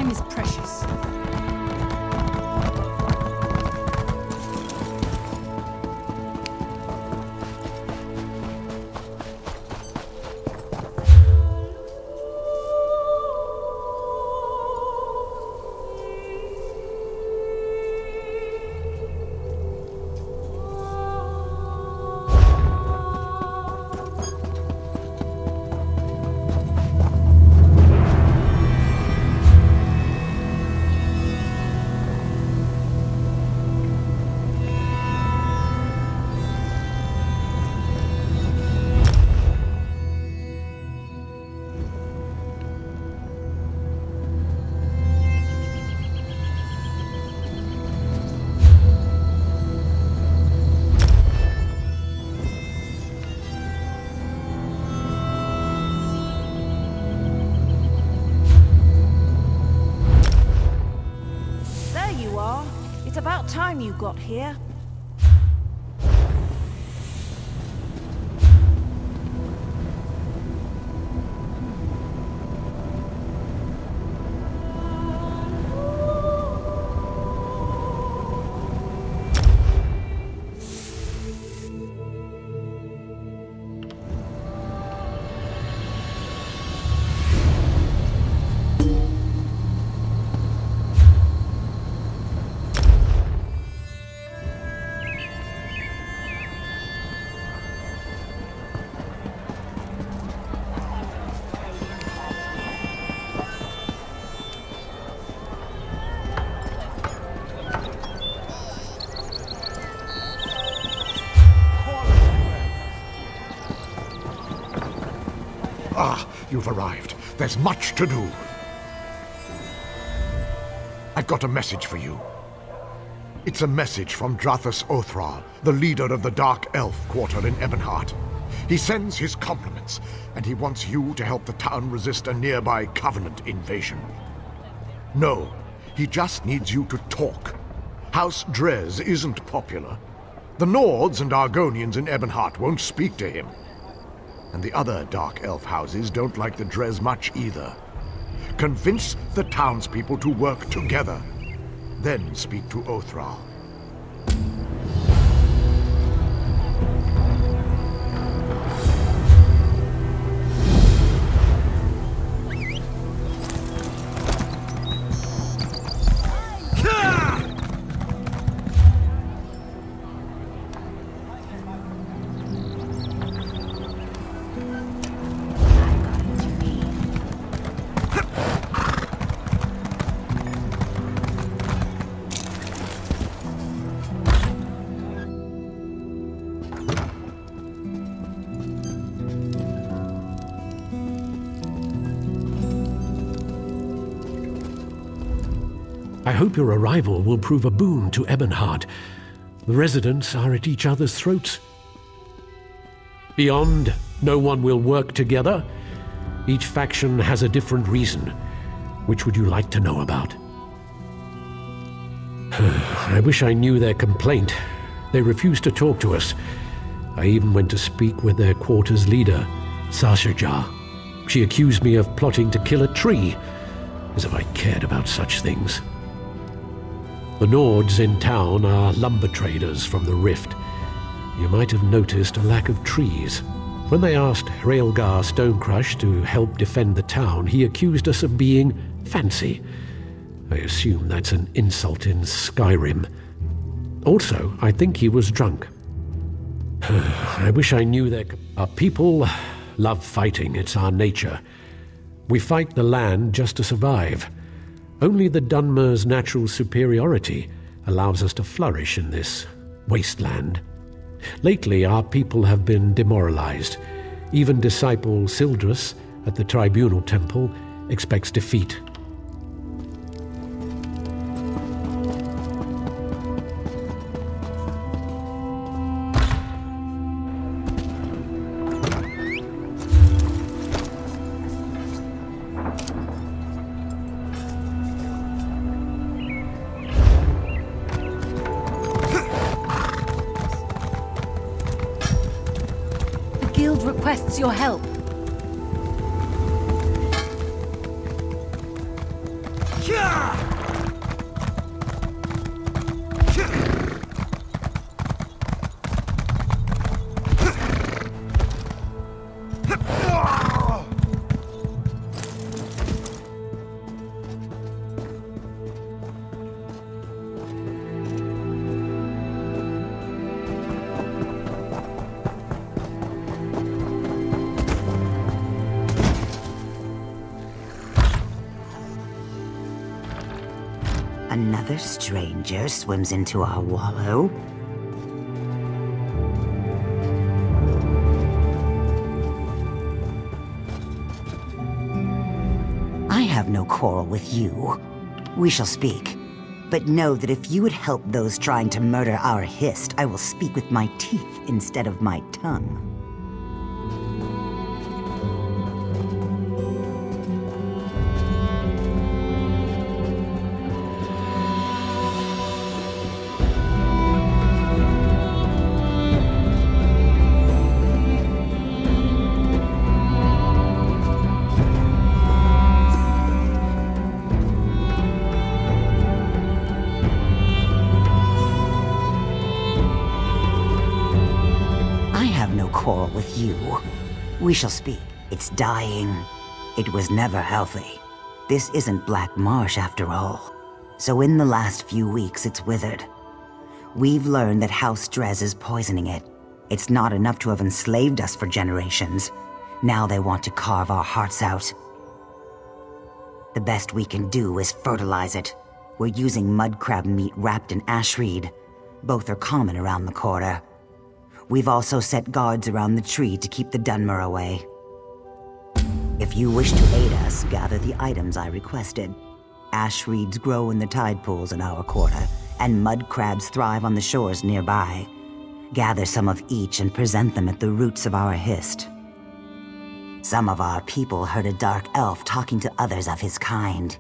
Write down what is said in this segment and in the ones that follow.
Time is precious. It's about time you got here. Ah, you've arrived. There's much to do. I've got a message for you. It's a message from Drathus Othral, the leader of the Dark Elf quarter in Ebonheart. He sends his compliments, and he wants you to help the town resist a nearby Covenant invasion. No, he just needs you to talk. House Drez isn't popular. The Nords and Argonians in Ebonheart won't speak to him. And the other Dark Elf houses don't like the Drez much either. Convince the townspeople to work together. Then speak to Othral. I hope your arrival will prove a boon to Ebonheart. The residents are at each other's throats. Beyond, no one will work together. Each faction has a different reason. Which would you like to know about? I wish I knew their complaint. They refused to talk to us. I even went to speak with their quarters leader, Sashajar. She accused me of plotting to kill a tree, as if I cared about such things. The Nords in town are lumber traders from the Rift. You might have noticed a lack of trees. When they asked Raelgar Stonecrush to help defend the town, he accused us of being fancy. I assume that's an insult in Skyrim. Also, I think he was drunk. I wish I knew that our people love fighting. It's our nature. We fight the land just to survive. Only the Dunmer's natural superiority allows us to flourish in this wasteland. Lately, our people have been demoralized. Even disciple Sildrus at the Tribunal Temple expects defeat. Requests your help. Yeah! Another stranger swims into our wallow. I have no quarrel with you. We shall speak. But know that if you would help those trying to murder our Hist, I will speak with my teeth instead of my tongue. Quarrel with you. We shall speak. It's dying. It was never healthy. This isn't Black Marsh after all. So in the last few weeks, it's withered. We've learned that House Drez is poisoning it. It's not enough to have enslaved us for generations. Now they want to carve our hearts out. The best we can do is fertilize it. We're using mud crab meat wrapped in ash reed. Both are common around the quarter. We've also set guards around the tree to keep the Dunmer away. If you wish to aid us, gather the items I requested. Ash reeds grow in the tide pools in our quarter, and mud crabs thrive on the shores nearby. Gather some of each and present them at the roots of our Hist. Some of our people heard a dark elf talking to others of his kind.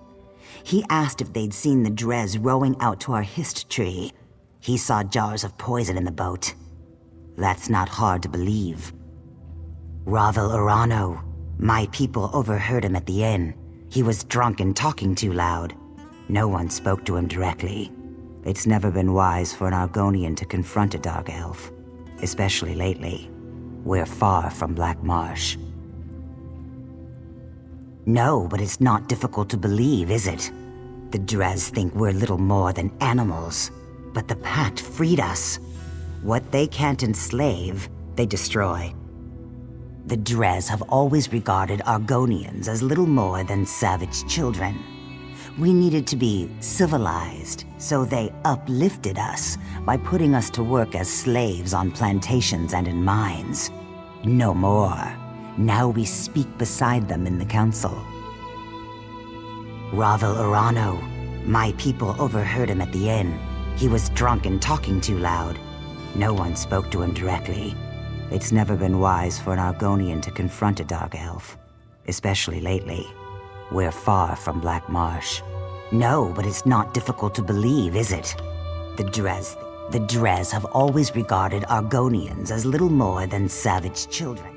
He asked if they'd seen the Drez rowing out to our Hist tree. He saw jars of poison in the boat. That's not hard to believe. Ravel Urano. My people overheard him at the inn. He was drunk and talking too loud. No one spoke to him directly. It's never been wise for an Argonian to confront a dark elf. Especially lately. We're far from Black Marsh. No, but it's not difficult to believe, is it? The Drez think we're little more than animals. But the Pact freed us. What they can't enslave, they destroy. The Drez have always regarded Argonians as little more than savage children. We needed to be civilized, so they uplifted us by putting us to work as slaves on plantations and in mines. No more. Now we speak beside them in the council. Ravel Urano. My people overheard him at the inn. He was drunk and talking too loud. No one spoke to him directly. It's never been wise for an Argonian to confront a dark elf. Especially lately. We're far from Black Marsh. No, but it's not difficult to believe, is it? The Drez have always regarded Argonians as little more than savage children.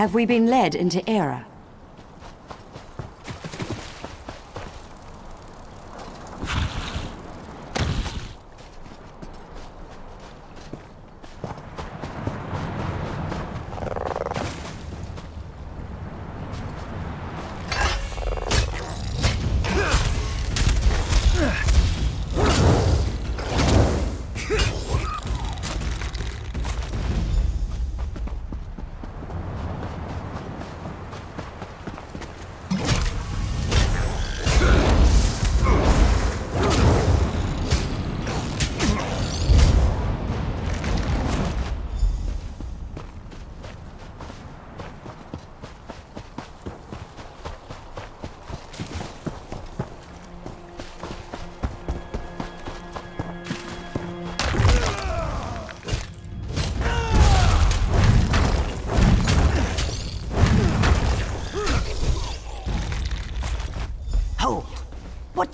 Have we been led into Era?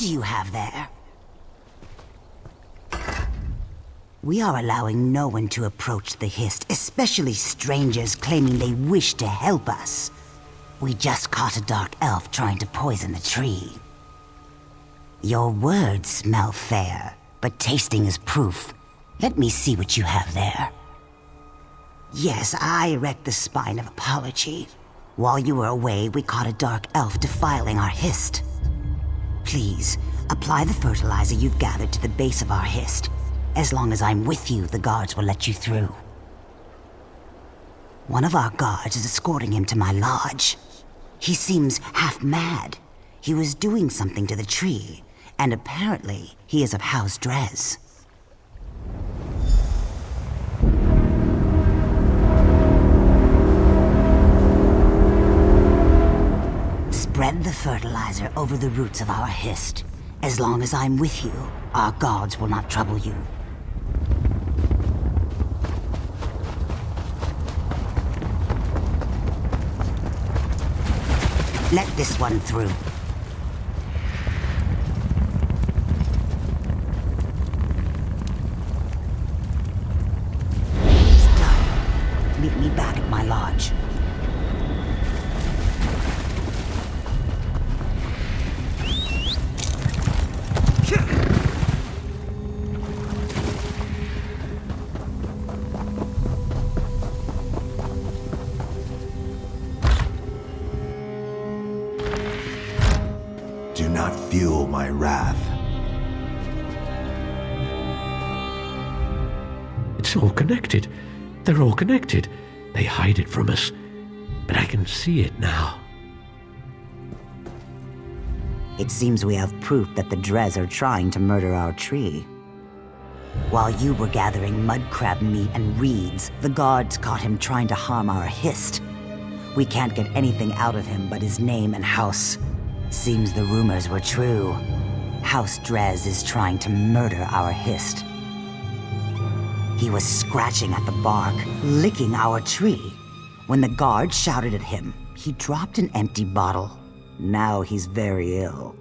do you have there? We are allowing no one to approach the Hist, especially strangers claiming they wish to help us. We just caught a dark elf trying to poison the tree. Your words smell fair, but tasting is proof. Let me see what you have there. Yes, I erect the spine of apology. While you were away, we caught a dark elf defiling our Hist. Please, apply the fertilizer you've gathered to the base of our Hist. As long as I'm with you, the guards will let you through. One of our guards is escorting him to my lodge. He seems half mad. He was doing something to the tree, and apparently he is of House Drez. Spread the fertilizer over the roots of our Hist. As long as I'm with you, our guards will not trouble you. Let this one through. It's done. Meet me back at my lodge. Do not fuel my wrath. It's all connected. They're all connected. They hide it from us, but I can see it now. It seems we have proof that the Drez are trying to murder our tree. While you were gathering mud crab meat and reeds, the guards caught him trying to harm our Hist. We can't get anything out of him but his name and house. Seems the rumors were true. House Drez is trying to murder our Hist. He was scratching at the bark, licking our tree. When the guard shouted at him, he dropped an empty bottle. Now he's very ill.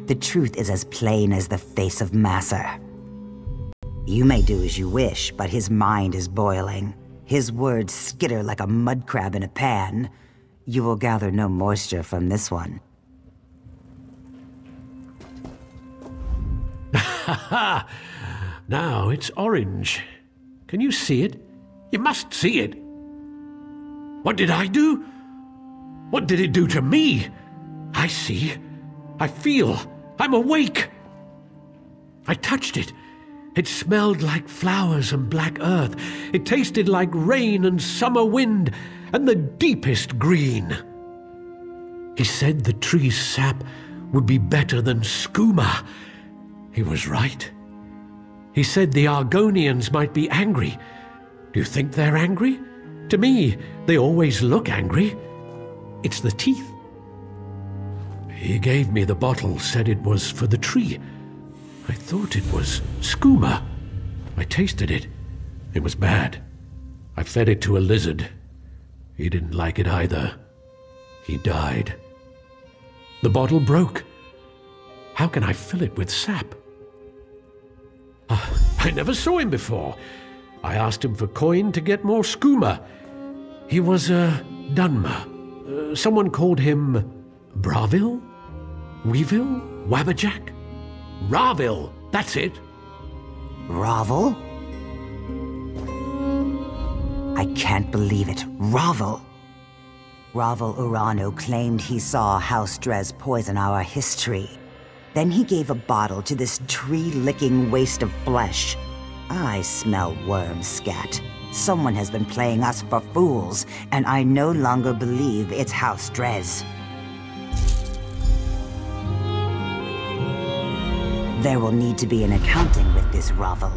The truth is as plain as the face of Masser. You may do as you wish, but his mind is boiling. His words skitter like a mud crab in a pan. You will gather no moisture from this one. Ha! Now it's orange. Can you see it? You must see it. What did I do? What did it do to me? I see. I feel. I'm awake. I touched it. It smelled like flowers and black earth. It tasted like rain and summer wind and the deepest green. He said the tree's sap would be better than skooma. He was right. He said the Argonians might be angry. Do you think they're angry? To me, they always look angry. It's the teeth. He gave me the bottle, said it was for the tree. I thought it was skooma. I tasted it. It was bad. I fed it to a lizard. He didn't like it either. He died. The bottle broke. How can I fill it with sap? I never saw him before. I asked him for coin to get more skooma. He was a Dunmer. Someone called him Braville? Weevil? Wabberjack? Ravil, that's it. Ravel? I can't believe it. Ravel! Ravel Urano claimed he saw House Drez poison our history. Then he gave a bottle to this tree-licking waste of flesh. I smell worm scat. Someone has been playing us for fools, and I no longer believe it's House Drez. There will need to be an accounting with this Ravel.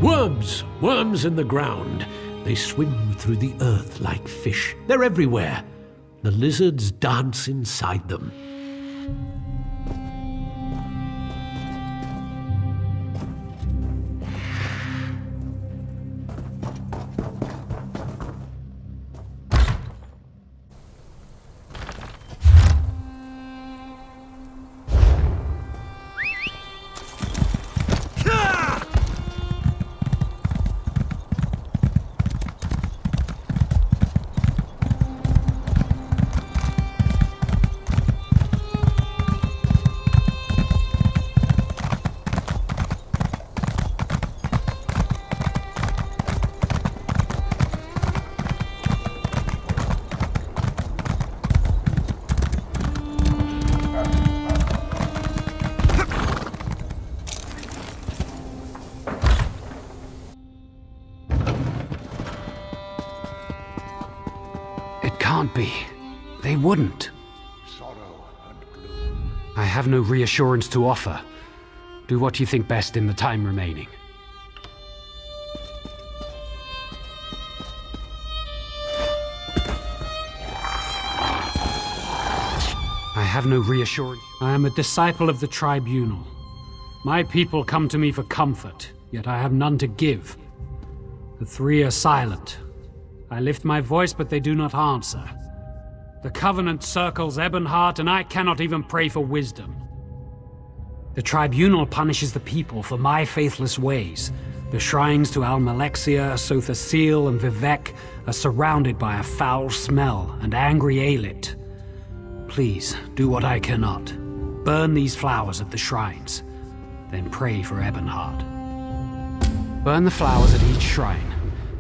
Worms! Worms in the ground. They swim through the earth like fish. They're everywhere. The lizards dance inside them. can't be. They wouldn't. Sorrow and gloom. I have no reassurance to offer. Do what you think best in the time remaining. I have no reassurance. I am a disciple of the Tribunal. My people come to me for comfort, yet I have none to give. The three are silent. I lift my voice, but they do not answer. The Covenant circles Ebonheart, and I cannot even pray for wisdom. The Tribunal punishes the people for my faithless ways. The shrines to Almalexia, Sothasil, and Vivek are surrounded by a foul smell and angry Aelith. Please, do what I cannot. Burn these flowers at the shrines, then pray for Ebonheart. Burn the flowers at each shrine.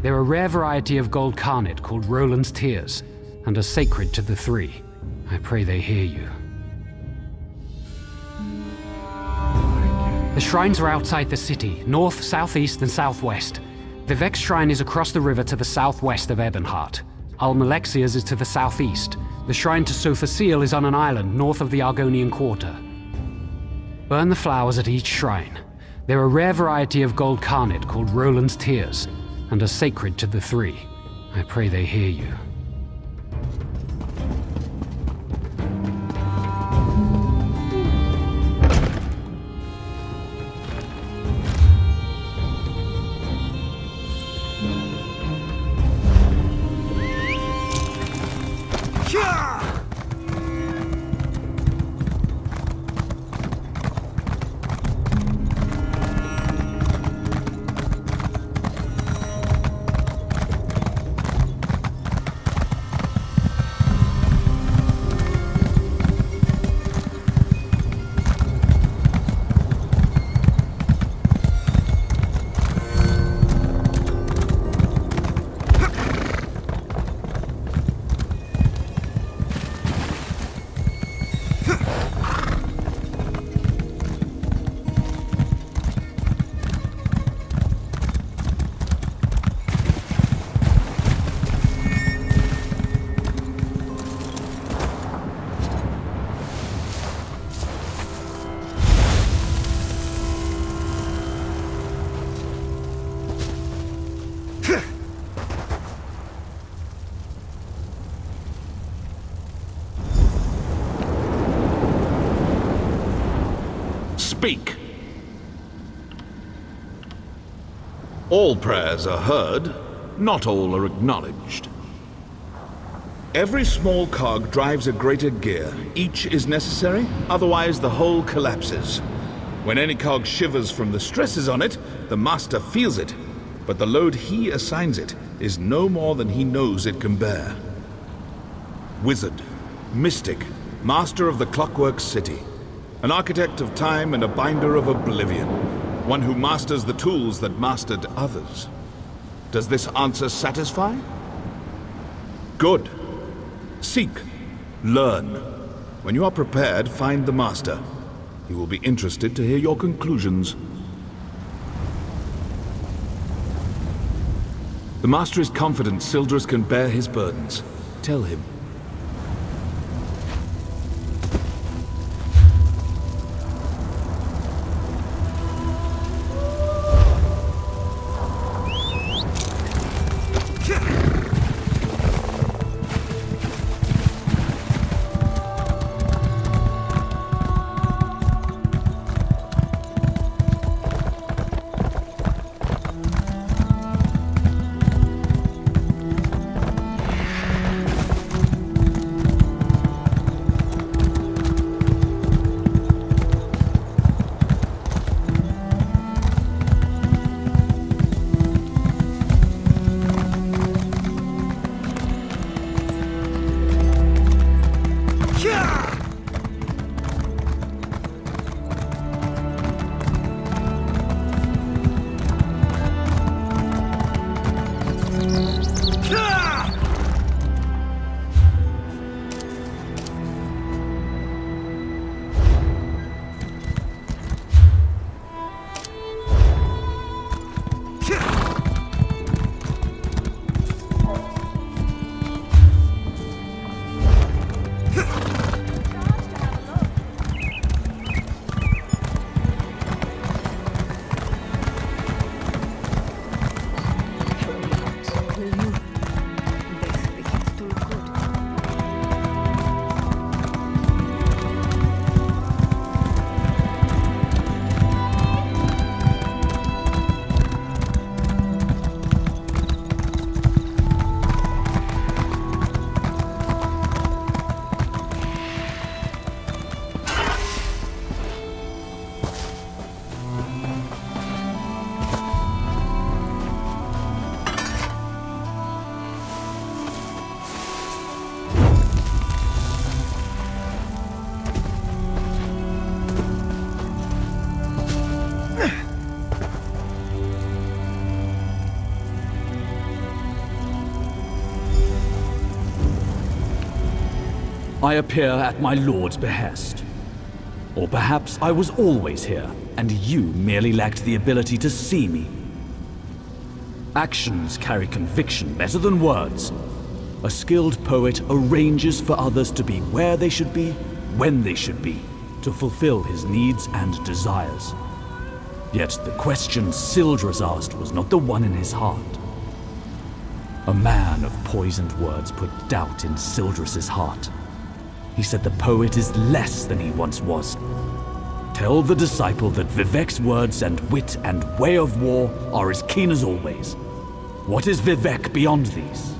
They're a rare variety of gold carnet called Roland's Tears, and are sacred to the three. I pray they hear you. The shrines are outside the city, north, southeast, and southwest. Vivek's shrine is across the river to the southwest of Ebonheart. Almalexia's is to the southeast. The shrine to Sothasil is on an island north of the Argonian Quarter. Burn the flowers at each shrine. They're a rare variety of gold carnet called Roland's Tears, and are sacred to the three. I pray they hear you. Speak. All prayers are heard, not all are acknowledged. Every small cog drives a greater gear. Each is necessary, otherwise the whole collapses. When any cog shivers from the stresses on it, the master feels it, but the load he assigns it is no more than he knows it can bear. Wizard, mystic, master of the Clockwork City, an architect of time and a binder of oblivion, one who masters the tools that mastered others. Does this answer satisfy? Good. Seek. Learn. When you are prepared, find the master. He will be interested to hear your conclusions. The master is confident Sildris can bear his burdens. Tell him. I appear at my lord's behest. Or perhaps I was always here, and you merely lacked the ability to see me. Actions carry conviction better than words. A skilled poet arranges for others to be where they should be, when they should be, to fulfill his needs and desires. Yet the question Sildras asked was not the one in his heart. A man of poisoned words put doubt in Sildras's heart. He said the poet is less than he once was. Tell the disciple that Vivek's words and wit and way of war are as keen as always. What is Vivek beyond these?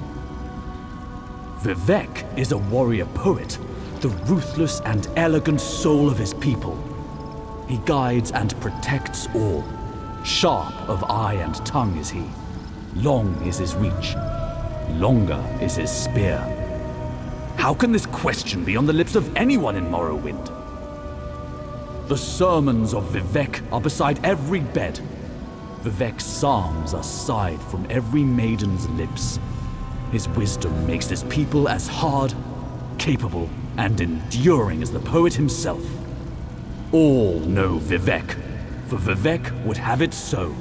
Vivek is a warrior poet, the ruthless and elegant soul of his people. He guides and protects all. Sharp of eye and tongue is he. Long is his reach. Longer is his spear. How can this question be on the lips of anyone in Morrowind? The sermons of Vivek are beside every bed. Vivek's psalms are sighed from every maiden's lips. His wisdom makes his people as hard, capable, and enduring as the poet himself. All know Vivek, for Vivek would have it so.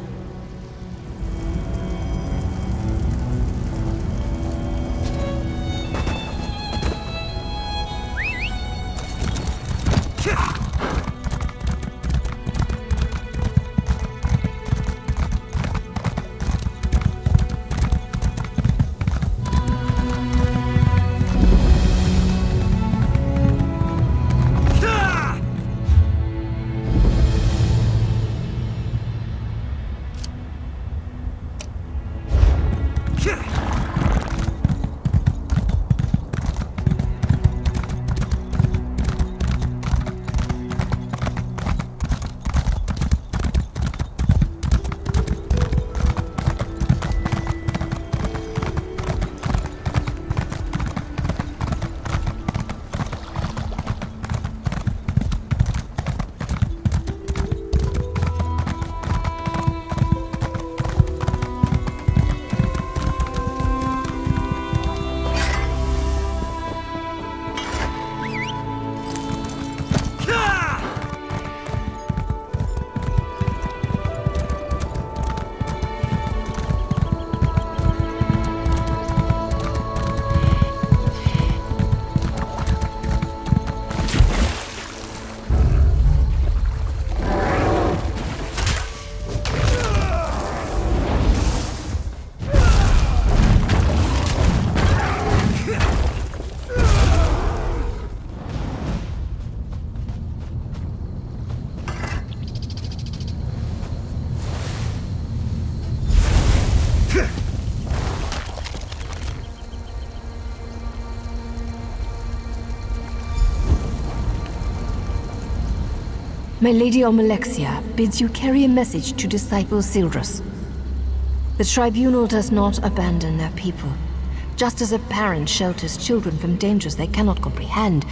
My Lady Almalexia bids you carry a message to Disciple Sildras. The Tribunal does not abandon their people. Just as a parent shelters children from dangers they cannot comprehend,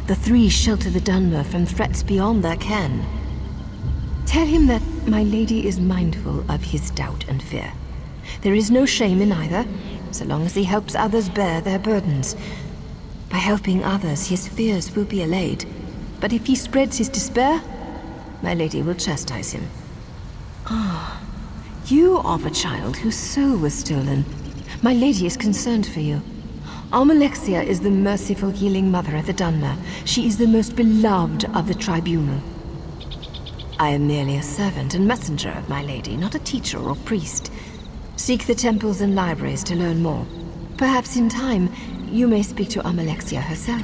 the three shelter the Dunmer from threats beyond their ken. Tell him that my lady is mindful of his doubt and fear. There is no shame in either, so long as he helps others bear their burdens. By helping others, his fears will be allayed. But if he spreads his despair, my lady will chastise him. Ah, you are the child whose soul was stolen. My lady is concerned for you. Almalexia is the merciful healing mother of the Dunmer. She is the most beloved of the Tribunal. I am merely a servant and messenger of my lady, not a teacher or priest. Seek the temples and libraries to learn more. Perhaps in time, you may speak to Almalexia herself.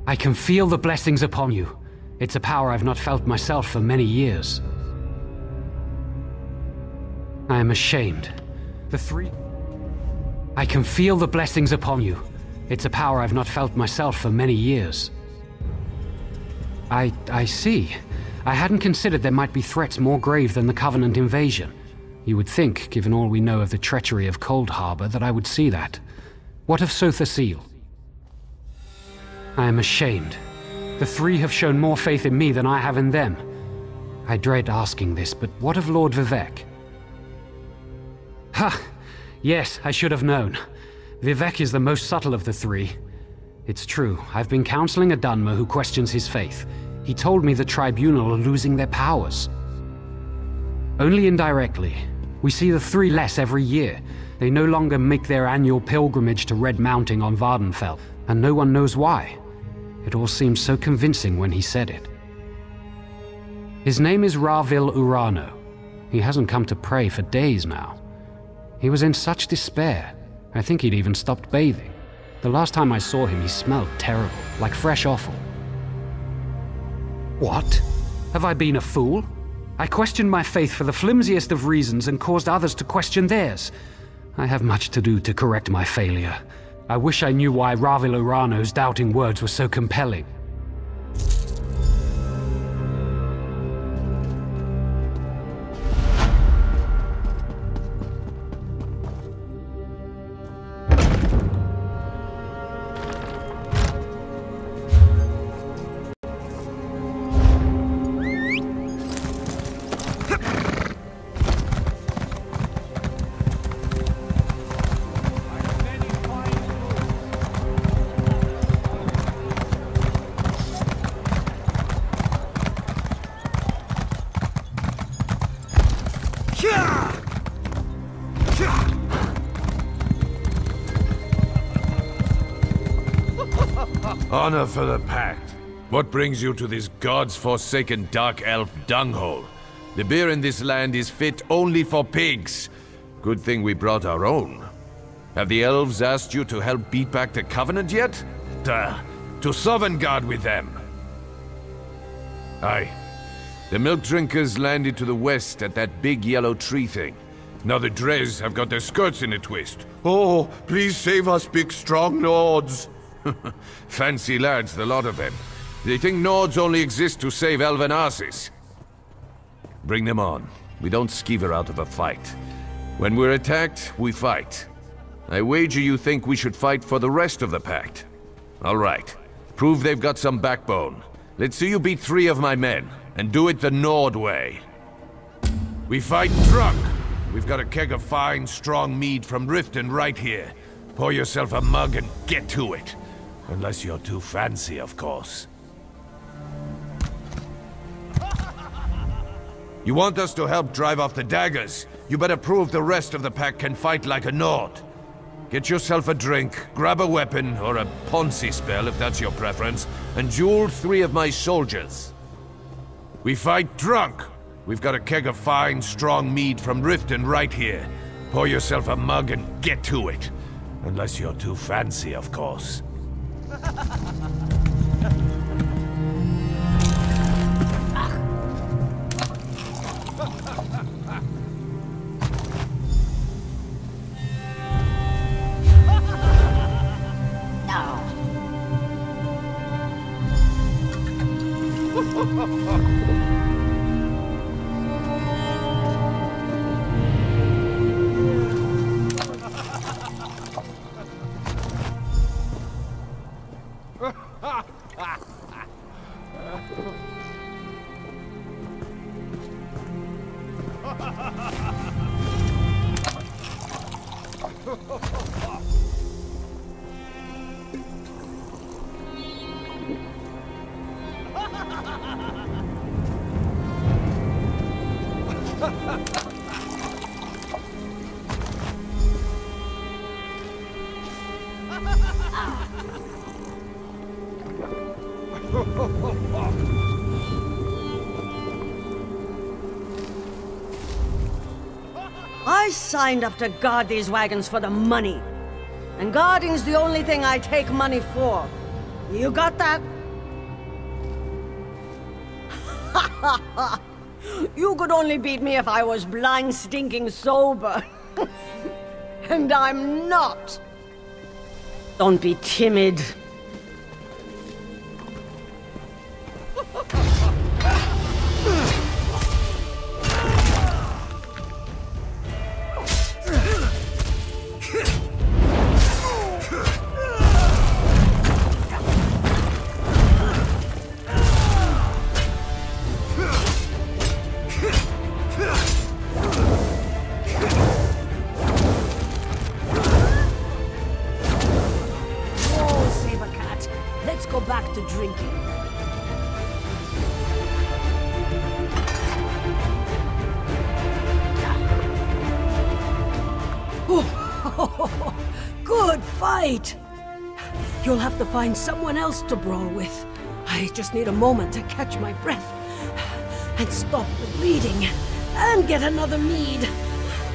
I can feel the blessings upon you. It's a power I've not felt myself for many years. I am ashamed. The three... I can feel the blessings upon you. It's a power I've not felt myself for many years. I see. I hadn't considered there might be threats more grave than the Covenant invasion. You would think, given all we know of the treachery of Cold Harbor, that I would see that. What of Sotha Seal? I am ashamed. The three have shown more faith in me than I have in them. I dread asking this, but what of Lord Vivek? Ha! Yes, I should have known. Vivek is the most subtle of the three. It's true, I've been counseling a Dunmer who questions his faith. He told me the Tribunal are losing their powers. Only indirectly. We see the three less every year. They no longer make their annual pilgrimage to Red Mounting on Vardenfell, and no one knows why. It all seemed so convincing when he said it. His name is Ravil Urano. He hasn't come to pray for days now. He was in such despair. I think he'd even stopped bathing. The last time I saw him, he smelled terrible, like fresh offal. What? Have I been a fool? I questioned my faith for the flimsiest of reasons and caused others to question theirs. I have much to do to correct my failure. I wish I knew why Ravil Urano's doubting words were so compelling. Honor for the Pact. What brings you to this gods-forsaken dark elf dunghole? The beer in this land is fit only for pigs. Good thing we brought our own. Have the elves asked you to help beat back the Covenant yet? To Sovngarde with them. Aye. The milk drinkers landed to the west at that big yellow tree thing. Now the Dres have got their skirts in a twist. Oh, please save us, big strong Nords. Fancy lads, the lot of them. They think Nords only exist to save elven asses. Bring them on. We don't skeever out of a fight. When we're attacked, we fight. I wager you think we should fight for the rest of the Pact. All right. Prove they've got some backbone. Let's see you beat 3 of my men, and do it the Nord way. We fight drunk. We've got a keg of fine, strong mead from Riften right here. Pour yourself a mug and get to it. Unless you're too fancy, of course. You want us to help drive off the daggers? You better prove the rest of the pack can fight like a Nord. Get yourself a drink, grab a weapon, or a Ponzi spell if that's your preference, and duel 3 of my soldiers. We fight drunk. We've got a keg of fine, strong mead from Riften right here. Pour yourself a mug and get to it. Unless you're too fancy, of course. I signed up to guard these wagons for the money. And guarding's the only thing I take money for. You got that? You could only beat me if I was blind, stinking sober. And I'm not. Don't be timid. Back to drinking. Oh, good fight! You'll have to find someone else to brawl with. I just need a moment to catch my breath and stop the bleeding and get another mead.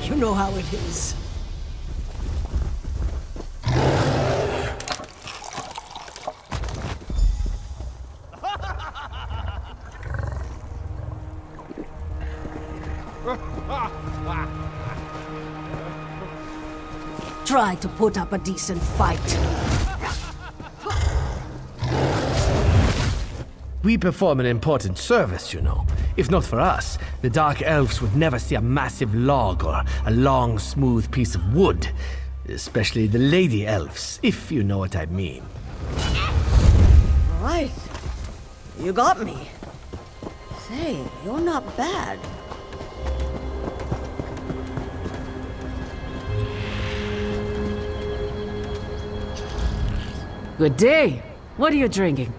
You know how it is. Try to put up a decent fight. We perform an important service, you know. If not for us, the Dark Elves would never see a massive log or a long, smooth piece of wood. Especially the Lady Elves, if you know what I mean. Right. You got me. Say, you're not bad. Good day. What are you drinking?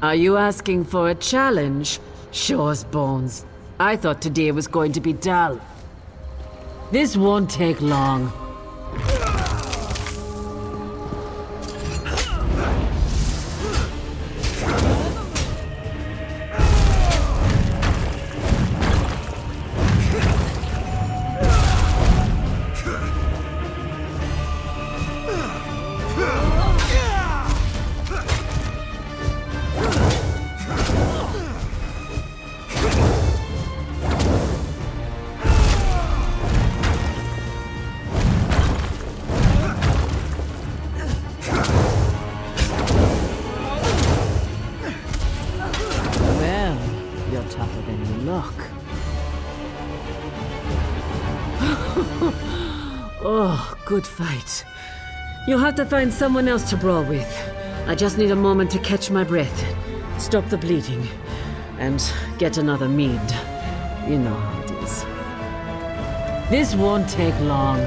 Are you asking for a challenge? Shore's bones. I thought today was going to be dull. This won't take long. Oh, good fight. You'll have to find someone else to brawl with. I just need a moment to catch my breath, stop the bleeding, and get another mead. You know how it is. This won't take long.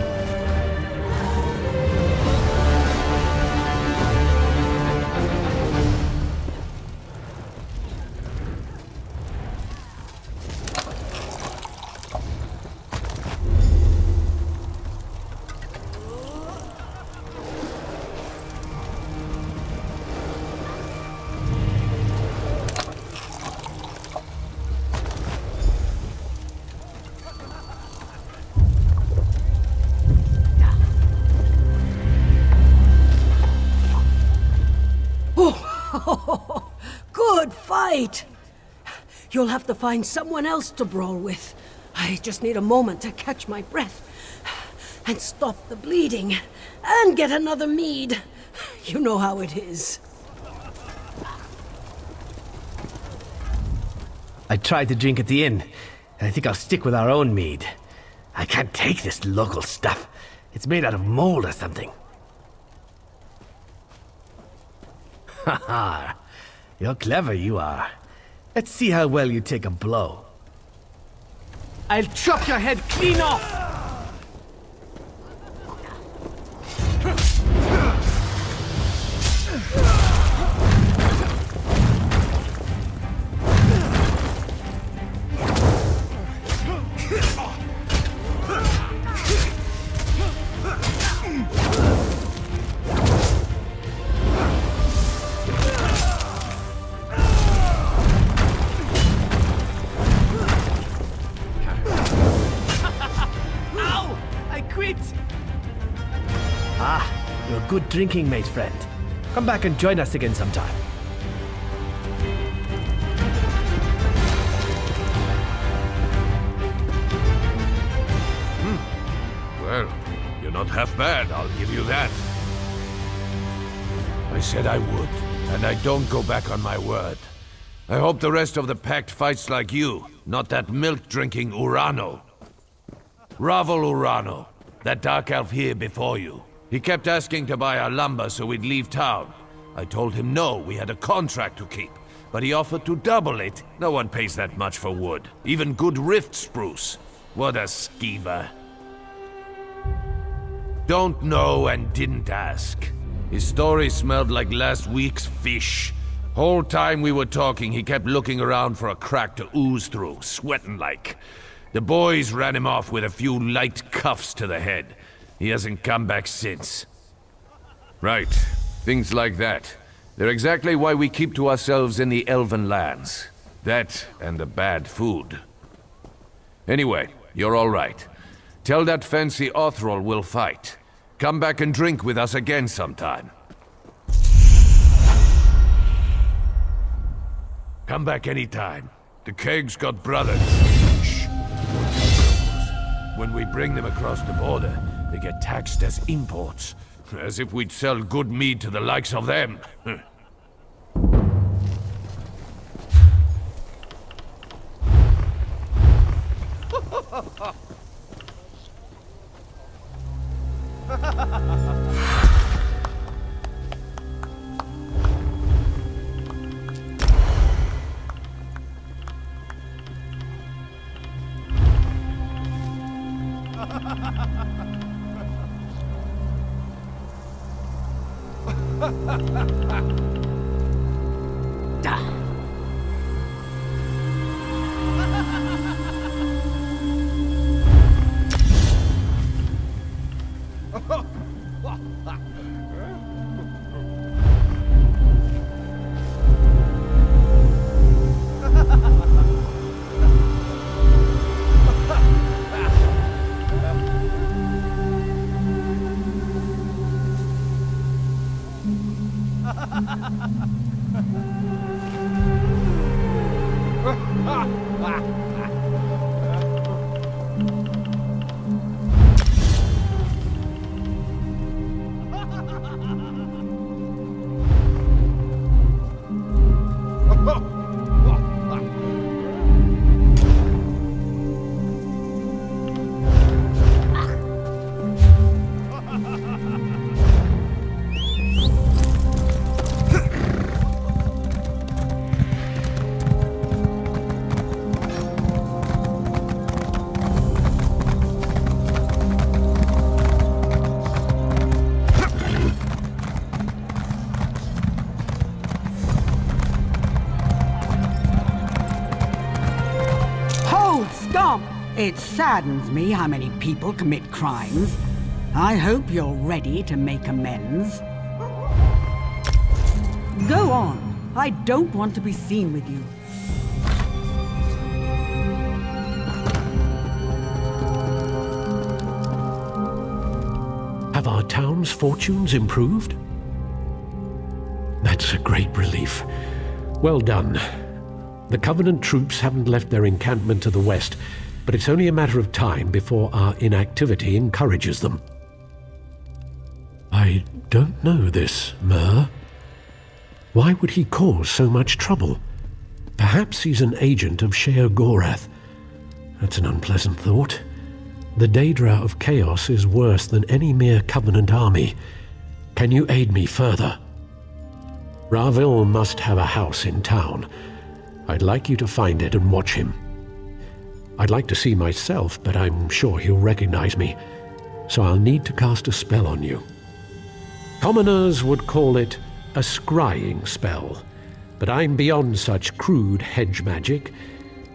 Good fight! You'll have to find someone else to brawl with. I just need a moment to catch my breath and stop the bleeding and get another mead. You know how it is. I tried to drink at the inn. I think I'll stick with our own mead. I can't take this local stuff. It's made out of mold or something. Haha. You're clever, you are. Let's see how well you take a blow. I'll chop your head clean off! You're a good drinking mate, friend. Come back and join us again sometime. half bad, I'll give you that. I said I would, and I don't go back on my word. I hope the rest of the Pact fights like you, not that milk-drinking Urano. Ravel Urano, that dark elf here before you. He kept asking to buy our lumber so we'd leave town. I told him no, we had a contract to keep, but he offered to double it. No one pays that much for wood, even good rift spruce. What a skeever. Don't know and didn't ask. His story smelled like last week's fish. Whole time we were talking, he kept looking around for a crack to ooze through, sweating like. The boys ran him off with a few light cuffs to the head. He hasn't come back since. Right. Things like that. They're exactly why we keep to ourselves in the Elven lands. That and the bad food. Anyway, you're all right. Tell that fancy Othrol we'll fight. Come back and drink with us again sometime. Come back anytime. The keg's got brothers. Shh. When we bring them across the border, they get taxed as imports. As if we'd sell good mead to the likes of them. It saddens me how many people commit crimes. I hope you're ready to make amends. Go on. I don't want to be seen with you. Have our town's fortunes improved? That's a great relief. Well done. The Covenant troops haven't left their encampment to the west, but it's only a matter of time before our inactivity encourages them. I don't know this, Myr. Why would he cause so much trouble? Perhaps he's an agent of Sheogorath. That's an unpleasant thought. The Daedra of Chaos is worse than any mere Covenant army. Can you aid me further? Ravel must have a house in town. I'd like you to find it and watch him. I'd like to see myself, but I'm sure he'll recognize me, so I'll need to cast a spell on you. Commoners would call it a scrying spell, but I'm beyond such crude hedge magic.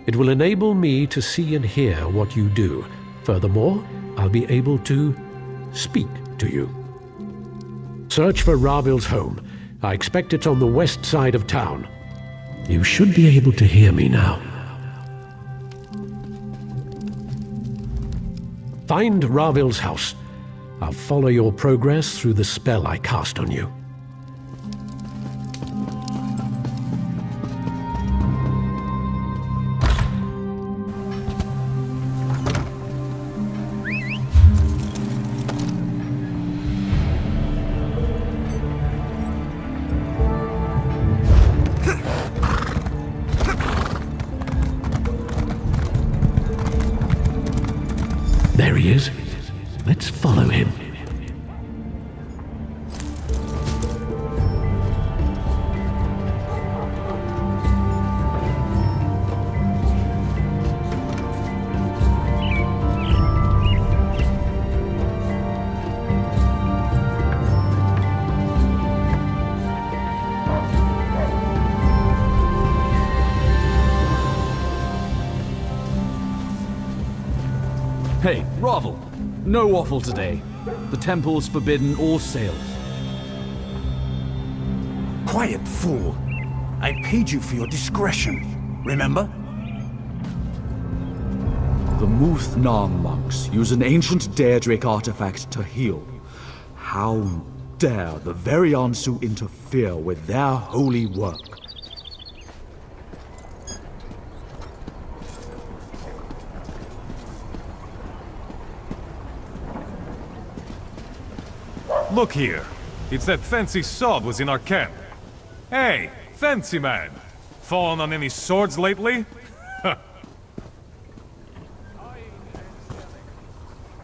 It will enable me to see and hear what you do. Furthermore, I'll be able to speak to you. Search for Ravel's home. I expect it's on the west side of town. You should be able to hear me now. Find Ravel's house. I'll follow your progress through the spell I cast on you. he is. Let's follow him. Hey, Ravel! No waffle today. The temple's forbidden all sales. Quiet, fool. I paid you for your discretion, remember? The Muth Nang monks use an ancient Daedric artifact to heal. How dare the very Ansu interfere with their holy work? Look here. It's that fancy sword was in our camp. Hey, fancy man. Fallen on any swords lately?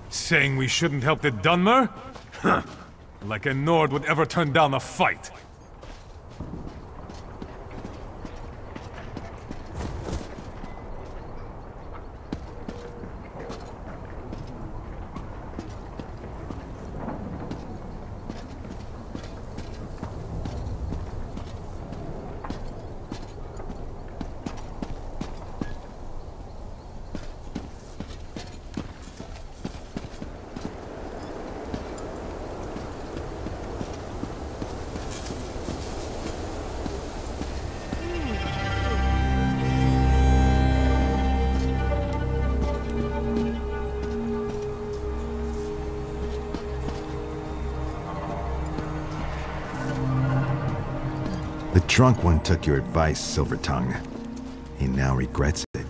Saying we shouldn't help the Dunmer? Like a Nord would ever turn down a fight. The drunk one took your advice, Silvertongue. He now regrets it.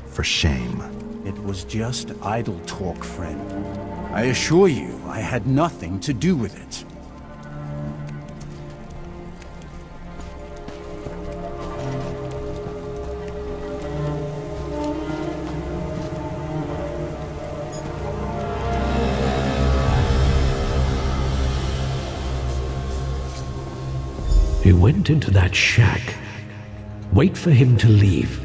For shame. It was just idle talk, friend. I assure you, I had nothing to do with it. He went into that shack. Wait for him to leave.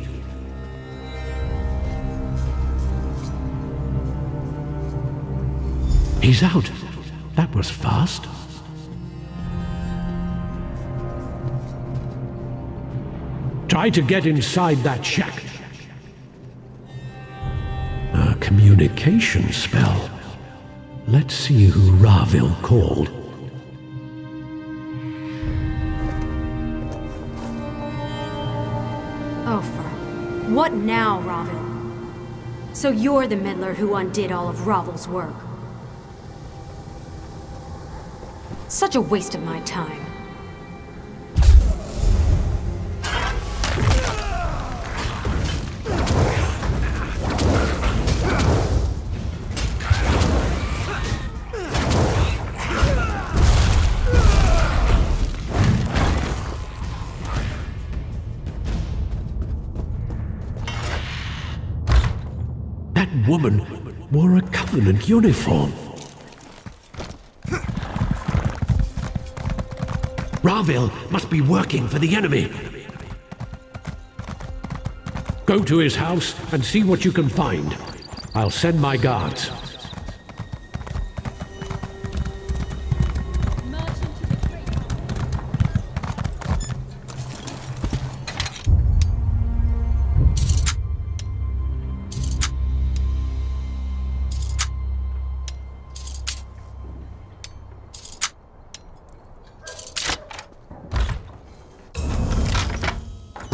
He's out. That was fast. Try to get inside that shack. A communication spell. Let's see who Ravil called. What now, Ravil? So you're the meddler who undid all of Ravel's work. Such a waste of my time. That woman wore a Covenant uniform. Ravil must be working for the enemy. Go to his house and see what you can find. I'll send my guards.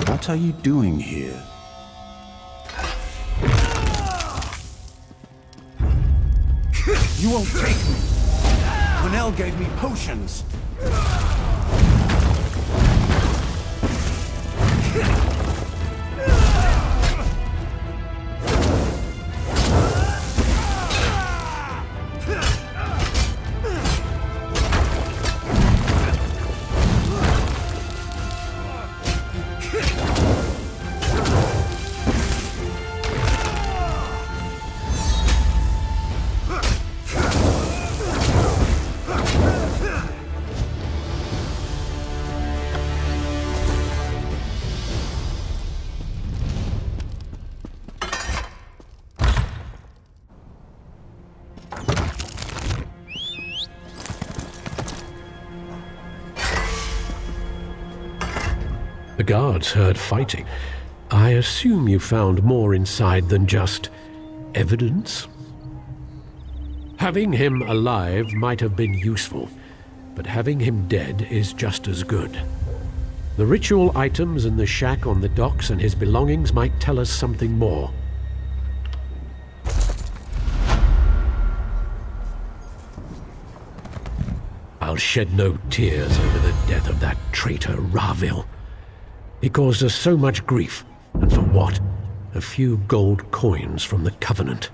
What are you doing here? You won't take me! Cornell gave me potions! guards heard fighting. I assume you found more inside than just evidence? Having him alive might have been useful, but having him dead is just as good. The ritual items in the shack on the docks and his belongings might tell us something more. I'll shed no tears over the death of that traitor Ravil. He caused us so much grief, and for what? A few gold coins from the Covenant.